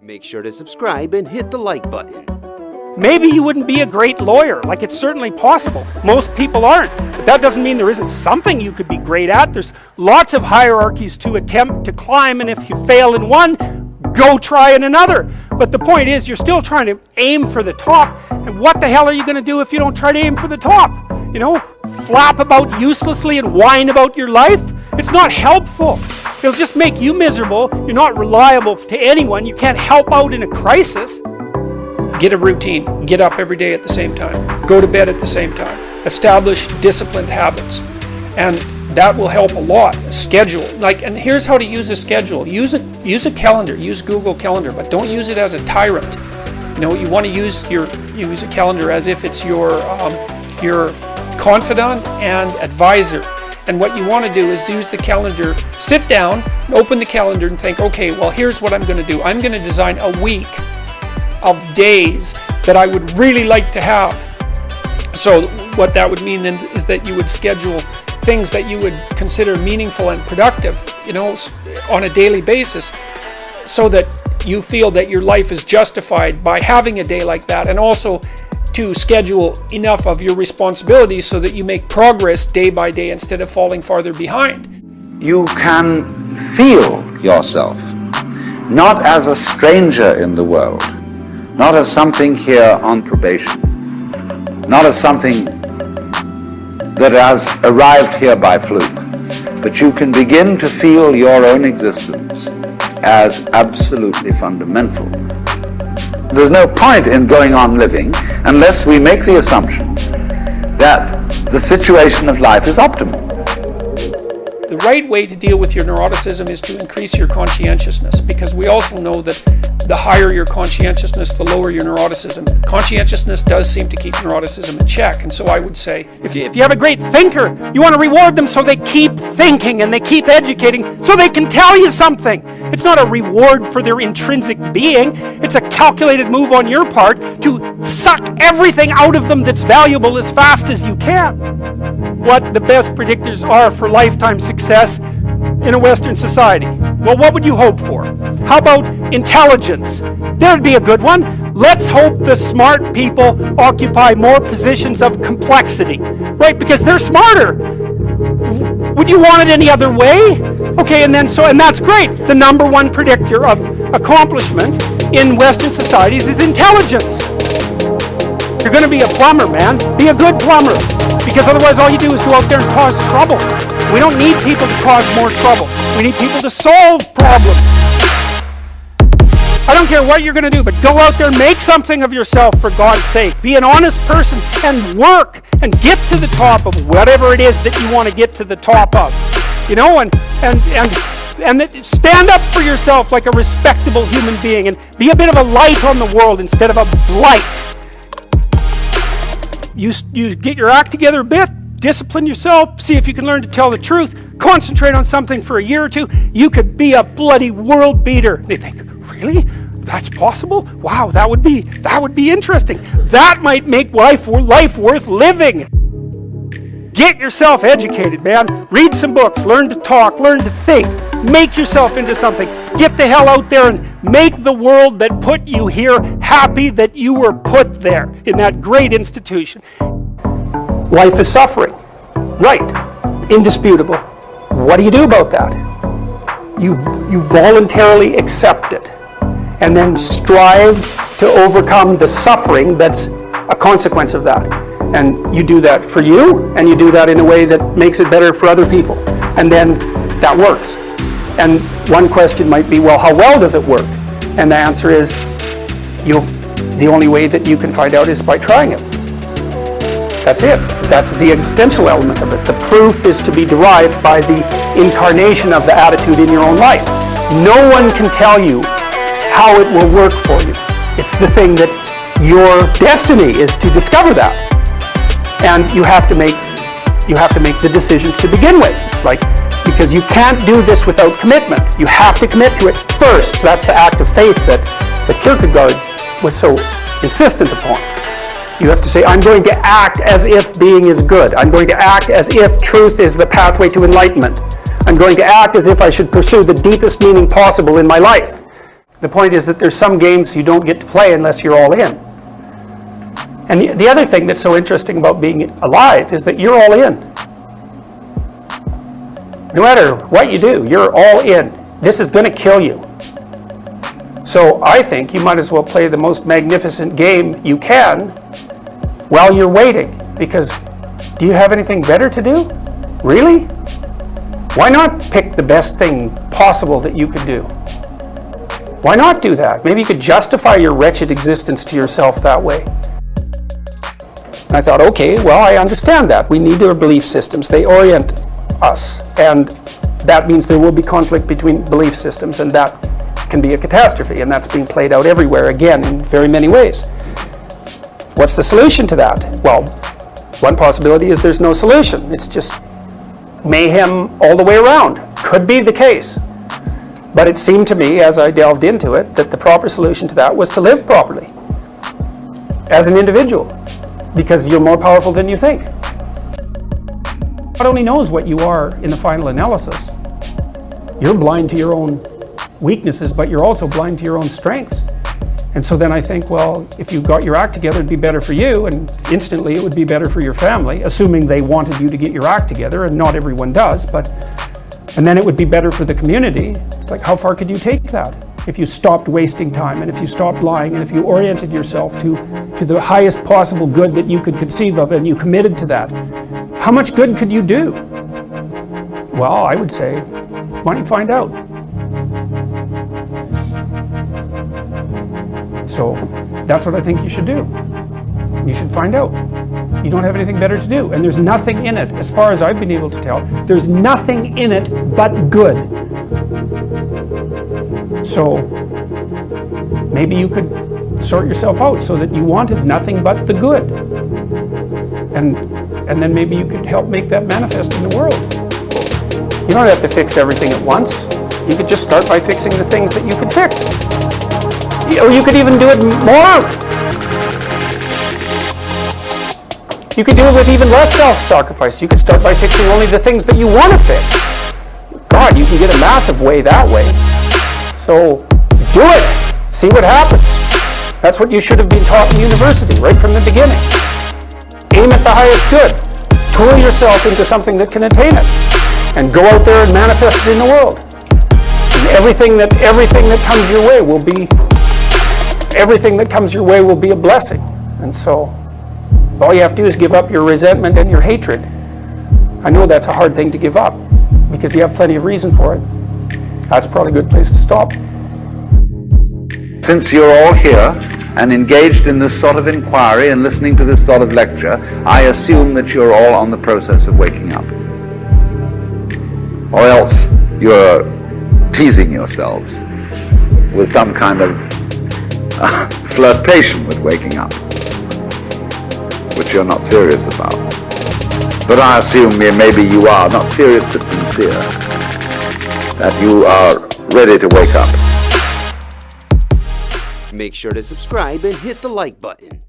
Make sure to subscribe and hit the like button. Maybe you wouldn't be a great lawyer, like it's certainly possible. Most people aren't, but that doesn't mean there isn't something you could be great at. There's lots of hierarchies to attempt to climb, and if you fail in one, go try in another. But the point is, you're still trying to aim for the top, and what the hell are you going to do if you don't try to aim for the top? You know, flap about uselessly and whine about your life? It's not helpful. It'll just make you miserable. You're not reliable to anyone. You can't help out in a crisis. Get a routine. Get up every day at the same time. Go to bed at the same time. Establish disciplined habits. And that will help a lot. Schedule. And here's how to use a schedule. Use a calendar. Use Google Calendar, but don't use it as a tyrant. You know, you want to use a calendar as if it's your confidant and advisor. And what you want to do is use the calendar, sit down, open the calendar and think, okay, well, here's what I'm going to do. I'm going to design a week of days that I would really like to have. So what that would mean then is that you would schedule things that you would consider meaningful and productive, you know, on a daily basis, so that you feel that your life is justified by having a day like that, and also to schedule enough of your responsibilities so that you make progress day by day instead of falling farther behind. You can feel yourself not as a stranger in the world, not as something here on probation, not as something that has arrived here by fluke, but you can begin to feel your own existence as absolutely fundamental. There's no point in going on living unless we make the assumption that the situation of life is optimal. The right way to deal with your neuroticism is to increase your conscientiousness, because we also know that the higher your conscientiousness, the lower your neuroticism. Conscientiousness does seem to keep neuroticism in check, and so I would say, if you have a great thinker, you want to reward them so they keep thinking and they keep educating so they can tell you something. It's not a reward for their intrinsic being. It's a calculated move on your part to suck everything out of them that's valuable as fast as you can. What the best predictors are for lifetime success in a Western society? Well, what would you hope for? How about intelligence? There'd be a good one. Let's hope the smart people occupy more positions of complexity, right? Because they're smarter. Would you want it any other way? Okay, and that's great. The number one predictor of accomplishment in Western societies is intelligence. You're going to be a plumber, man. Be a good plumber. Because otherwise all you do is go out there and cause trouble. We don't need people to cause more trouble. We need people to solve problems. I don't care what you're going to do, but go out there and make something of yourself, for God's sake. Be an honest person and work and get to the top of whatever it is that you want to get to the top of. You know, and stand up for yourself like a respectable human being and be a bit of a light on the world instead of a blight. You get your act together a bit, discipline yourself, see if you can learn to tell the truth, concentrate on something for a year or two, you could be a bloody world beater. They think, really? That's possible? Wow, that would be interesting. That might make life worth living. Get yourself educated, man. Read some books, learn to talk, learn to think, make yourself into something. Get the hell out there and make the world that put you here happy that you were put there in that great institution. life is suffering. Right, indisputable. What do you do about that? You voluntarily accept it and then strive to overcome the suffering that's a consequence of that. And you do that for you, and you do that in a way that makes it better for other people. And then that works. And one question might be, well, how well does it work? And the answer is, the only way that you can find out is by trying it. That's it. That's the existential element of it. The proof is to be derived by the incarnation of the attitude in your own life. No one can tell you how it will work for you. It's the thing that your destiny is to discover that. And you have to make the decisions to begin with. It's like, because you can't do this without commitment. You have to commit to it first. That's the act of faith that Kierkegaard was so insistent upon. You have to say, I'm going to act as if being is good. I'm going to act as if truth is the pathway to enlightenment. I'm going to act as if I should pursue the deepest meaning possible in my life. The point is that there's some games you don't get to play unless you're all in. And the other thing that's so interesting about being alive is that you're all in. No matter what you do, you're all in. This is going to kill you. So I think you might as well play the most magnificent game you can while you're waiting. Because do you have anything better to do? Really? Why not pick the best thing possible that you could do? Why not do that? Maybe you could justify your wretched existence to yourself that way. And I thought, okay, well, I understand that. We need our belief systems. They orient us. And that means there will be conflict between belief systems, and that can be a catastrophe. And that's being played out everywhere, again, in very many ways. What's the solution to that? Well, one possibility is there's no solution. It's just mayhem all the way around. Could be the case. But it seemed to me, as I delved into it, that the proper solution to that was to live properly as an individual, because you're more powerful than you think. God only knows what you are in the final analysis. You're blind to your own weaknesses, but you're also blind to your own strengths. And so then I think, well, if you got your act together, it'd be better for you, and instantly it would be better for your family, assuming they wanted you to get your act together, and not everyone does, and then it would be better for the community. It's like, how far could you take that? If you stopped wasting time, and if you stopped lying, and if you oriented yourself to the highest possible good that you could conceive of, and you committed to that, how much good could you do? Well, I would say, why don't you find out? So that's what I think you should do. You should find out. You don't have anything better to do. And there's nothing in it, as far as I've been able to tell, there's nothing in it but good. So maybe you could sort yourself out so that you wanted nothing but the good. And then maybe you could help make that manifest in the world. You don't have to fix everything at once. You could just start by fixing the things that you can fix. Or you could even do it more. You could do it with even less self-sacrifice. You could start by fixing only the things that you want to fix. God, you can get a massive way that way. So do it. See what happens. That's what you should have been taught in university right from the beginning. Aim at the highest good. Tool yourself into something that can attain it. And go out there and manifest it in the world. And everything that comes your way will be a blessing. And so all you have to do is give up your resentment and your hatred. I know that's a hard thing to give up because you have plenty of reason for it. That's probably a good place to stop. Since you're all here and engaged in this sort of inquiry and listening to this sort of lecture, I assume that you're all on the process of waking up. Or else you're teasing yourselves with some kind of flirtation with waking up, which you're not serious about. But I assume maybe you are, not serious but sincere, that you are ready to wake up. Make sure to subscribe and hit the like button.